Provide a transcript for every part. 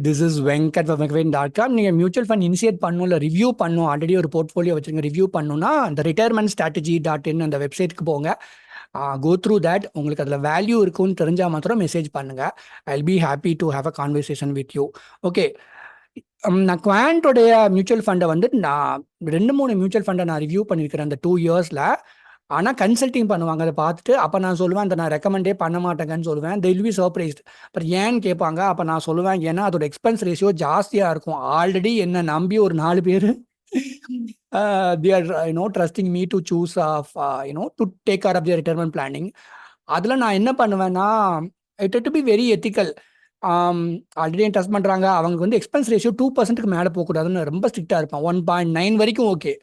This is venkat@venkatraman.com. நீங்கள் mutual fund initiate பண்ணணும், இல்லை ரிவ்யூ பண்ணணும், ஆல்ரெடி ஒரு போர்ட்ஃபோலியோ வச்சுருங்க, ரிவ்யூ பண்ணணும்னா அந்த retirement-strategy.in அந்த வெப்சைட்டுக்கு போங்க. Go through that. உங்களுக்கு அதில் வேல்யூ இருக்குன்னு தெரிஞ்சால் மாத்திரம் மெசேஜ் பண்ணுங்கள். I will be happy to have a conversation with you. Okay, நான் குவாண்டோடைய மியூச்சுவல் ஃபண்டை வந்து நான் 2-3 மியூச்சுவல் ஃபண்டை நான் ரிவ்யூ பண்ணியிருக்கிறேன் அந்த 2 இயர்ஸில். ஆனால் கன்சல்டிங் பண்ணுவாங்க, அதை பார்த்துட்டு அப்போ நான் சொல்லுவேன் அந்த நான் ரெக்கமெண்டே பண்ண மாட்டேங்கன்னு சொல்லுவேன். they will be surprised. But ஏன்னு கேட்பாங்க. அப்போ நான் சொல்லுவேன், ஏன்னா அதோட எக்ஸ்பென்ஸ் ரேஷியோ ஜாஸ்தியாக இருக்கும். ஆல்ரெடி என்னை நம்பி ஒரு 4 பேர் they are trusting me to choose to take care of their retirement planning. அதில் நான் என்ன பண்ணுவேன்னா, it to be very ethical. Already trust பண்ணுறாங்க, அவங்க வந்து எக்ஸ்பென்ஸ் ரேஷியோ 2%க்கு மேலே போகக்கூடாதுன்னு ரொம்ப ஸ்ட்ரிக்டாக இருப்பேன். 1.9 வரைக்கும் okay,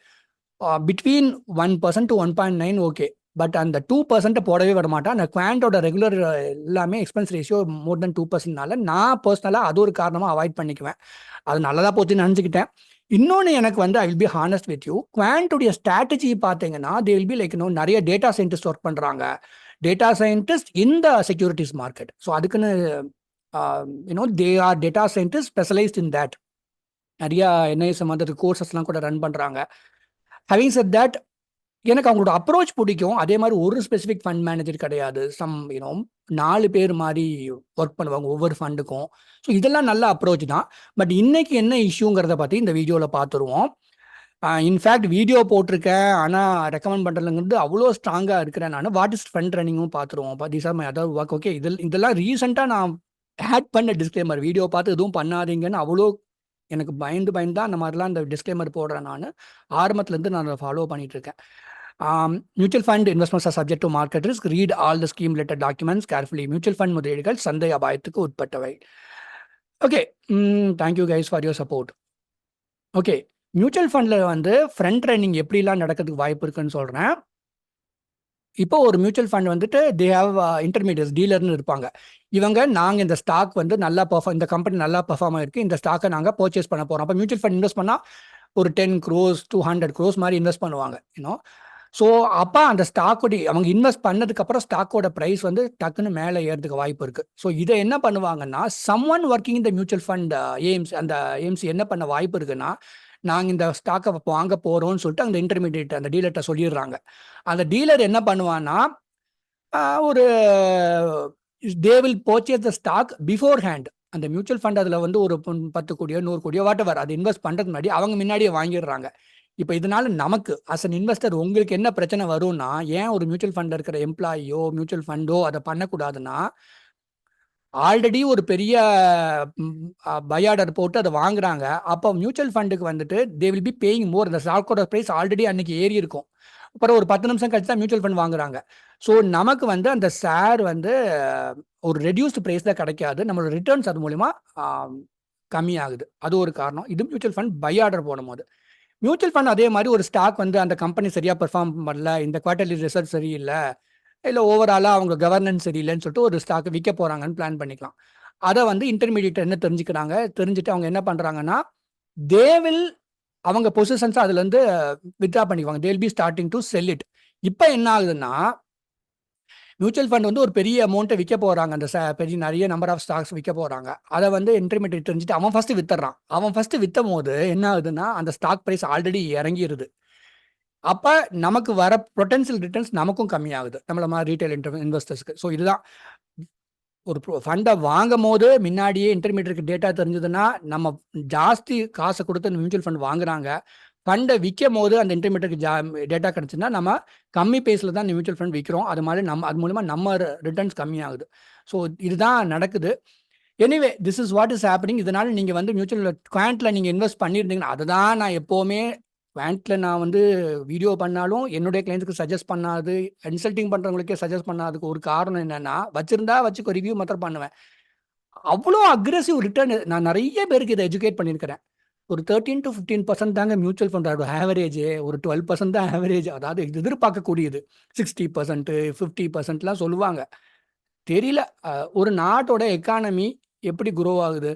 between 1% to 1.9 okay, but அந்த 2% போடவே விட மாட்டேன். அந்த குவாண்டோட ரெகுலர் எல்லாமே எக்ஸ்பென்ஸ் ரேஷியோ மோர் தென் 2%னால நான் பர்சனலாக அது ஒரு காரணமாக அவாய்ட் பண்ணிக்குவேன். அது நல்லதாக போச்சுன்னு நினச்சிக்கிட்டேன். இன்னொன்று எனக்கு வந்து I will be honest with you, குவாண்டோடைய ஸ்ட்ராட்டஜி பார்த்தீங்கன்னா தே வில் பி லைக் நிறைய டேட்டா சயின்டிஸ்ட் ஒர்க் பண்ணுறாங்க, data scientist in the securities market. So அதுக்குன்னு they are data scientist specialised in that. நிறையா என்ஐஎஸ் சம்மந்தத்துக்கு கோர்சஸ்லாம் கூட ரன் பண்ணுறாங்க. ஹேவிங் செட் தட், எனக்கு அவங்களோட அப்ரோச் பிடிக்கும். அதே மாதிரி ஒரு ஸ்பெசிஃபிக் ஃபண்ட் மேனேஜர் கிடையாது, 4 பேர் மாதிரி ஒர்க் பண்ணுவாங்க ஒவ்வொரு ஃபண்டுக்கும். ஸோ இதெல்லாம் நல்ல அப்ரோச் தான். பட் இன்னைக்கு என்ன இஷ்யூங்கிறத பற்றி இந்த வீடியோவில் பார்த்துருவோம். இன்ஃபேக்ட் வீடியோ போட்டிருக்கேன், ஆனால் ரெக்கமெண்ட் பண்ணுறதுங்கிறது அவ்வளோ ஸ்ட்ராங்காக இருக்கிறேன் நான். வாட் இஸ் ஃபண்ட் ரன்னிங்கும் பார்த்துருவோம். These are my other work. Okay, இதெல்லாம் ரீசெண்டாக நான் ஆட் பண்ண டிஸ்க்ளைமர். வீடியோ பார்த்து எதுவும் பண்ணாதீங்கன்னு அவ்வளோ எனக்கு பயந்து தான் அந்த மாதிரிலாம் இந்த டிஸ்க்ளைமர் போடுறேன். நான் ஆரம்பத்துலேருந்து நான் அதை ஃபாலோ பண்ணிட்டு இருக்கேன். Mutual fund investments are subject to market risk. Read all the scheme related documents carefully. மியூச்சுவல் ஃபண்ட் முதலீடுகள் சந்தை அபாயத்துக்கு உட்பட்டவை. Okay, thank you guys for your support. Okay, mutual ஃபண்டில் வந்து ஃப்ரண்ட் ரன்னிங் எப்படிலாம் நடக்கிறதுக்கு வாய்ப்பு இருக்குன்னு சொல்கிறேன். இப்போ ஒரு மியூச்சுவல் ஃபண்ட் வந்துட்டு தே ஹாவ் இன்டர்மீடியட்ஸ், டீலர்னு இருப்பாங்க. இவங்க நாங்கள் இந்த ஸ்டாக் வந்து நல்லா இந்த கம்பெனி நல்லா பெர்ஃபார்ம் ஆயிருக்கு, இந்த ஸ்டாக்கை நாங்கள் பர்ச்சேஸ் பண்ண போகிறோம். அப்போ மியூச்சுவல் ஃபண்ட் இன்வெஸ்ட் பண்ணால் ஒரு 10 crores to 100 crores மாதிரி இன்வெஸ்ட் பண்ணுவாங்க. ஸோ அப்போ அந்த ஸ்டாக்கோட அவங்க இன்வெஸ்ட் பண்ணதுக்கப்புறம் ஸ்டாக்கோட ப்ரைஸ் வந்து டக்குன்னு மேலே ஏறதுக்கு வாய்ப்பு இருக்குது. ஸோ இதை என்ன பண்ணுவாங்கன்னா, சம்ஒன் ஒர்க்கிங் இந்த மியூச்சுவல் ஃபண்ட் ஏஎம்சி, அந்த ஏஎம்சி என்ன பண்ண வாய்ப்பு இருக்குன்னா, நாங்கள் இந்த ஸ்டாக்கை வாங்க போகிறோம்னு சொல்லிட்டு அந்த இன்டர்மீடியேட் அந்த டீலர்கிட்ட சொல்லிடுறாங்க. அந்த டீலர் என்ன பண்ணுவான்னா, ஒரு they will purchase the stock beforehand. அந்த மியூச்சுவல் ஃபண்ட் அதில் வந்து ஒரு 10 கோடியோ 100 கோடியோ வாட் எவர் அது இன்வெஸ்ட் பண்ணுறதுக்கு முன்னாடி அவங்க முன்னாடியே வாங்கிடுறாங்க. இப்போ இதனால நமக்கு அஸ் அன் இன்வெஸ்டர் உங்களுக்கு என்ன பிரச்சனை வரும்னா, ஏன் ஒரு மியூச்சுவல் ஃபண்டில் இருக்கிற எம்ப்ளாயியோ மியூச்சுவல் ஃபண்டோ அதை பண்ணக்கூடாதுன்னா, ஆல்ரெடி ஒரு பெரிய பை ஆர்டர் போட்டு அதை வாங்குறாங்க. அப்போ மியூச்சுவல் ஃபண்டுக்கு வந்துட்டு தே வில் பி பேயிங் மோர். இந்த ஸ்டாக்கோட ப்ரைஸ் ஆல்ரெடி அன்னைக்கு ஏறி இருக்கும். அப்புறம் ஒரு 10 நிமிஷம் கழிச்சு தான் மியூச்சுவல் ஃபண்ட் வாங்குறாங்க. ஸோ நமக்கு வந்து அந்த ஷேர் வந்து ஒரு ரெடியூஸ்டு ப்ரைஸில் கிடைக்காது, நம்மளோட ரிட்டர்ன்ஸ் அது மூலிமா கம்மியாகுது. அது ஒரு காரணம். இது மியூச்சுவல் ஃபண்ட் பை ஆர்டர் போடும்போது. மியூச்சுவல் ஃபண்ட் அதே மாதிரி ஒரு ஸ்டாக் வந்து அந்த கம்பெனி சரியாக பெர்ஃபார்ம் பண்ணல, இந்த குவார்டர்லி ரிசல்ட் சரியில்லை, இல்லை ஓவராலாக அவங்க கவர்னன்ஸ் சரியில்லைன்னு சொல்லிட்டு ஒரு ஸ்டாக் விற்க போகிறாங்கன்னு பிளான் பண்ணிக்கலாம். அதை வந்து இன்டர்மீடியேட் என்ன தெரிஞ்சுட்டு அவங்க என்ன பண்ணுறாங்கன்னா, தே வில் அவங்க பொசிஷன்ஸ் அதுலேருந்து வித்ட்ரா பண்ணிக்குவாங்க. தே will be starting to sell it. இப்போ என்ன ஆகுதுன்னா, மியூச்சுவல் ஃபண்ட் வந்து ஒரு பெரிய அமௌண்ட்டை விற்க போகிறாங்க, அந்த பெரிய நிறைய நம்பர் ஆஃப் ஸ்டாக்ஸ் விற்க போகிறாங்க. அதை வந்து இன்டர்மீடியேட் தெரிஞ்சுட்டு அவன் ஃபஸ்ட்டு வித்துறான். அவன் ஃபஸ்ட்டு விற்றும் போது என்ன ஆகுதுன்னா, அந்த ஸ்டாக் ப்ரைஸ் ஆல்ரெடி இறங்கிடுது. அப்போ நமக்கு வர பொட்டன்ஷியல் ரிட்டர்ன்ஸ் நமக்கும் கம்மியாகுது, நம்மள மாதிரி ரீட்டைல் இன்வெஸ்டர்ஸ்க்கு. ஸோ இதுதான், ஒரு ஃபண்டை வாங்கும் போது முன்னாடியே இன்டர்மீடியேட் டேட்டா தெரிஞ்சதுன்னா நம்ம ஜாஸ்தி காசை கொடுத்து அந்த மியூச்சுவல் ஃபண்ட் வாங்குறாங்க. ஃபண்டை விற்கும் போது அந்த இன்டர்மீடியேட் டேட்டா கிடச்சுன்னா நம்ம கம்மி பேஸில் தான் இந்த மியூச்சுவல் ஃபண்ட் விற்கிறோம். அது மூலமா நம்ம ரிட்டர்ன்ஸ் கம்மியாகுது. ஸோ இதுதான் நடக்குது. Anyway, this is what is happening. இதனால நீங்கள் வந்து மியூச்சுவல் குவாண்ட்டில் நீங்கள் இன்வெஸ்ட் பண்ணியிருந்தீங்கன்னா, அதுதான் நான் எப்போவுமே குவாண்ட்டில் நான் வந்து வீடியோ பண்ணாலும் என்னுடைய கிளைண்ட்ஸுக்கு சஜஸ்ட் பண்ணாது, கன்சல்டிங் பண்ணுறவங்களுக்கே சஜஸ்ட் பண்ணாதுக்கு ஒரு காரணம் என்னென்னா, வச்சுக்கோ ரிவ்யூ மாத்திரம் பண்ணுவேன். அவ்வளோ அக்ரெசிவ் ரிட்டர்ன் நான் நிறைய பேருக்கு இதை எஜுகேட் பண்ணியிருக்கிறேன். ஒரு 13 to 15% தாங்க மியூச்சுவல் ஃபண்டோட ஆவரேஜ், ஒரு 12% தான் ஆவரேஜ். அதாவது எதிர்பார்க்கக்கூடியது 60%, 50%லாம் சொல்லுவாங்க. தெரியல ஒரு நாட்டோட எக்கானமி எப்படி குரோ ஆகுது.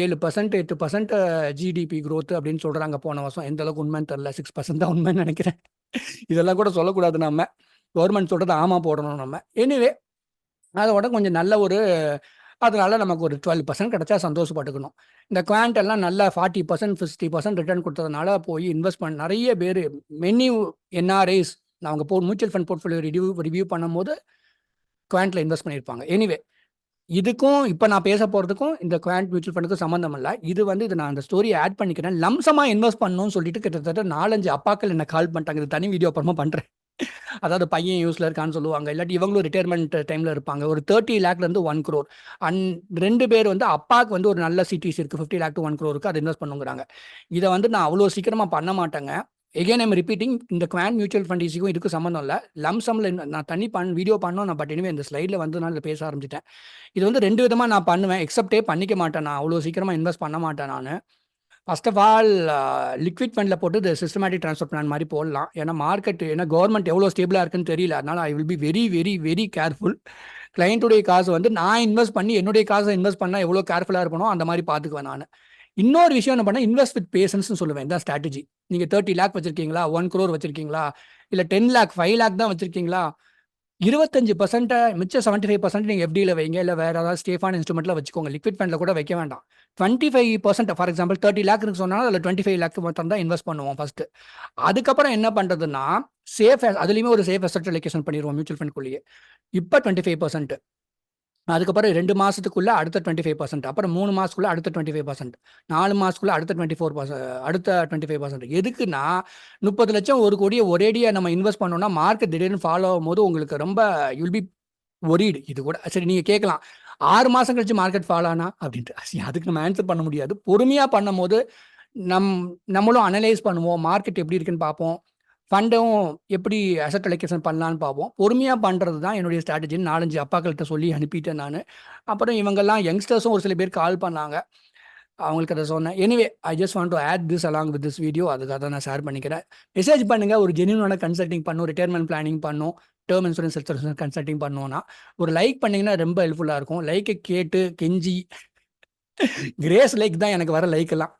7%, 8% ஜிடிபி growth அப்படின்னு சொல்கிறாங்க போன வருஷம். எந்த அளவுக்கு உண்மைன்னு தெரில, 6% தான் உண்மைன்னு நினைக்கிறேன். இதெல்லாம் கூட சொல்லக்கூடாது, நம்ம கவர்மெண்ட் சொல்கிறது ஆமாம் போடணும் நம்ம. எனிவே, அதோட கொஞ்சம் நல்ல ஒரு அதனால நமக்கு ஒரு 12% கிடைச்சா சந்தோஷப்பட்டுக்கணும். இந்த குவாண்ட் எல்லாம் நல்லா 40% 50% ரிட்டர்ன் கொடுத்ததுனால போய் இன்வெஸ்ட் பண்ண நிறைய பேர் மெனி என்ஆர்ஐஸ் அவங்க மியூச்சுவல் ஃபண்ட் போர்ட்ஃபோலியோ ரிவ்யூ பண்ணும்போது குவாண்ட்ல இன்வெஸ்ட் பண்ணியிருப்பாங்க. எனிவே இதுக்கும் இப்போ நான் பேச போகிறதுக்கும் இந்த குவாண்ட் மியூச்சுவல் ஃபண்டுக்கும் சம்மந்தம் இல்லை. இது நான் அந்த ஸ்டோரியை ஆட் பண்ணிக்கிறேன். லம்சமாக இன்வெஸ்ட் பண்ணணும்னு சொல்லிட்டு கிட்டத்தட்ட 4-5 அப்பாக்கள் என்ன கால் பண்ணிட்டாங்க. இது தனி வீடியோ அப்புறமா பண்ணுறேன். அதாவது பையன் யூஸில் இருக்கான்னு சொல்லுவாங்க, இல்லாட்டி இவங்களும் ரிட்டையர்மெண்ட் டைமில் இருப்பாங்க. ஒரு 30 லேக்லேருந்து 1 crore அண்ட் 2 பேர் அப்பாவுக்கு ஒரு நல்ல சிட்டிஸ் இருக்குது, 50 lakh to 1 crore இருக்குது, அதை இன்வெஸ்ட் பண்ணுங்கிறாங்க. இதை நான் அவ்வளோ சீக்கிரமாக பண்ண மாட்டேங்க. எகெயின் ஐம் ரிப்பீட்டிங், இந்த குவாண்ட் மியூச்சுவல் ஃபண்ட் ஈஸிக்கும் இதுக்கும் சம்மந்தம் இல்லை. லம்சமில் நான் தனி வீடியோ பண்ணோம். நான் பட் இனிமே இந்த ஸ்லைடில் நான் பேச ஆரம்பிச்சிட்டேன். இது 2 விதமாக நான் பண்ணுவேன். எக்ஸப்டே பண்ணிக்க மாட்டேன், நான் அவ்வளோ சீக்கிரமாக இன்வெஸ்ட் பண்ண மாட்டேன். நான் ஃபர்ஸ்ட் ஆஃப் ஆல் லிக்விட் ஃபண்டில் போட்டு இது சிஸ்டமேட்டிக் ட்ரான்ஸ்ஃபர் பிளான் மாதிரி போடலாம். ஏன்னா கவர்மெண்ட் எவ்வளோ ஸ்டேபிளாக இருக்குன்னு தெரியல. அதனால் I will be very very very careful. கிளைண்ட்டுடைய காசு நான் இன்வெஸ்ட் பண்ணி என்னுடைய காசை இன்வெஸ்ட் பண்ணால் எவ்வளோ கேர்ஃபுல்லாக இருக்கணும் அந்த மாதிரி பார்த்துக்குவேன் நான். இன்னொரு விஷயம் என்ன பண்ணால், இன்வெஸ்ட் வித் பேஷன்ஸ்னு சொல்லுவேன். இந்த ஸ்ட்ராட்டஜி, நீங்கள் 30 lakh வச்சிருக்கீங்களா, 1 crore வச்சிருக்கீங்களா, இல்லை 10 lakh 5 lakh தான் வச்சிருக்கீங்களா, 25% மிச்சம் 75% நீங்கள் எஃப்டியில் வைங்க, இல்லை வேறு ஏதாவது ஸ்டேஃபான இன்ஸ்ட்ருமெண்ட்டில் வச்சுக்கோங்க. லிக்விட் ஃபண்டில் கூட வைக்க வேண்டாம். 25%, ஃபார் எக்ஸாம்பிள் 30 lakh சொன்னாலும் அதில் 25 lakh மட்டும் தான் இன்வெஸ்ட் பண்ணுவோம் ஃபர்ஸ்ட். அதுக்கப்புறம் என்ன பண்ணுறதுன்னா, அதுலேயுமே ஒரு சேஃப் அசெட் அலோகேஷன் பண்ணிடுவோம் மியூச்சுவல் ஃபண்ட்குள்ளேயே. இப்போ 25%, அதுக்கப்புறம் 2 மாதத்துக்குள்ளே அடுத்த 25%, அப்புறம் 3 மாதத்துக்குள்ளே அடுத்த 25%, 4 மாதத்துக்குள்ளே அடுத்த 24%, அடுத்த 25%. எதுக்குன்னா 30 லட்சம் 1 கோடியை ஒரேடியாக நம்ம இன்வெஸ்ட் பண்ணோம்னா மார்க்கெட் திடீர்னு ஃபாலோ ஆகும்போது உங்களுக்கு ரொம்ப யுல் பி ஒரீடு. இது கூட சரி, நீங்கள் கேட்கலாம் 6 மாதம் கழிச்சு மார்க்கெட் ஃபாலோ ஆனா அப்படின்ட்டு. அதுக்கு நம்ம ஆன்சர் பண்ண முடியாது. பொறுமையாக பண்ணும் போது நம்மளும் அனலைஸ் பண்ணுவோம், மார்க்கெட் எப்படி இருக்குன்னு பார்ப்போம், ஃபண்டும் எப்படி அசெட் அலோகேஷன் பண்ணலான்னு பார்ப்போம். பொறுமையாக பண்ணுறது தான் என்னுடைய ஸ்ட்ராட்டஜின்னு 4-5 அப்பாக்கள்கிட்ட சொல்லி அனுப்பிட்டேன் நான். அப்புறம் இவங்கெல்லாம் யங்ஸ்டர்ஸும் ஒரு சில பேர் கால் பண்ணாங்க, அவங்களுக்கு அதை சொன்னேன். Anyway I just want to add this along with this video. அதுக்காக தான் நான் ஷேர் பண்ணிக்கிறேன். மெசேஜ் பண்ணுங்கள். ஒரு ஜென்யூனான கன்சல்டிங் பண்ணும், ரிட்டையர்மெண்ட் பிளானிங் பண்ணும், டேர்ம் இன்சூரன்ஸ் கன்சல்டிங் பண்ணுவோன்னா ஒரு லைக் பண்ணிங்கன்னா ரொம்ப ஹெல்ப்ஃபுல்லாக இருக்கும். லைக்கை கேட்டு கெஞ்சி கிரேஸ் லைக் தான் எனக்கு வர லைக் எல்லாம்.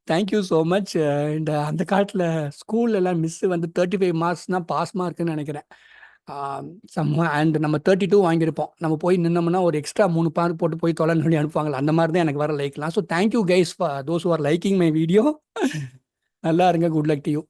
Thank you so much. இந்த அந்த காலத்தில் ஸ்கூல்லலாம் மிஸ்ஸு 35 மார்க்ஸ் தான் பாஸ் மார்க்குன்னு நினைக்கிறேன். அண்ட் நம்ம 32 வாங்கியிருப்போம். நம்ம போய் நின்னோம்னா ஒரு எக்ஸ்ட்ரா 3 மார்க் போட்டு போய் தொலைன்னு சொல்லி அனுப்புவாங்களா, அந்த மாதிரி தான் எனக்கு வர லைக்லாம். So thank you guys for those who are liking my video. நல்லா இருங்க. Good luck to you.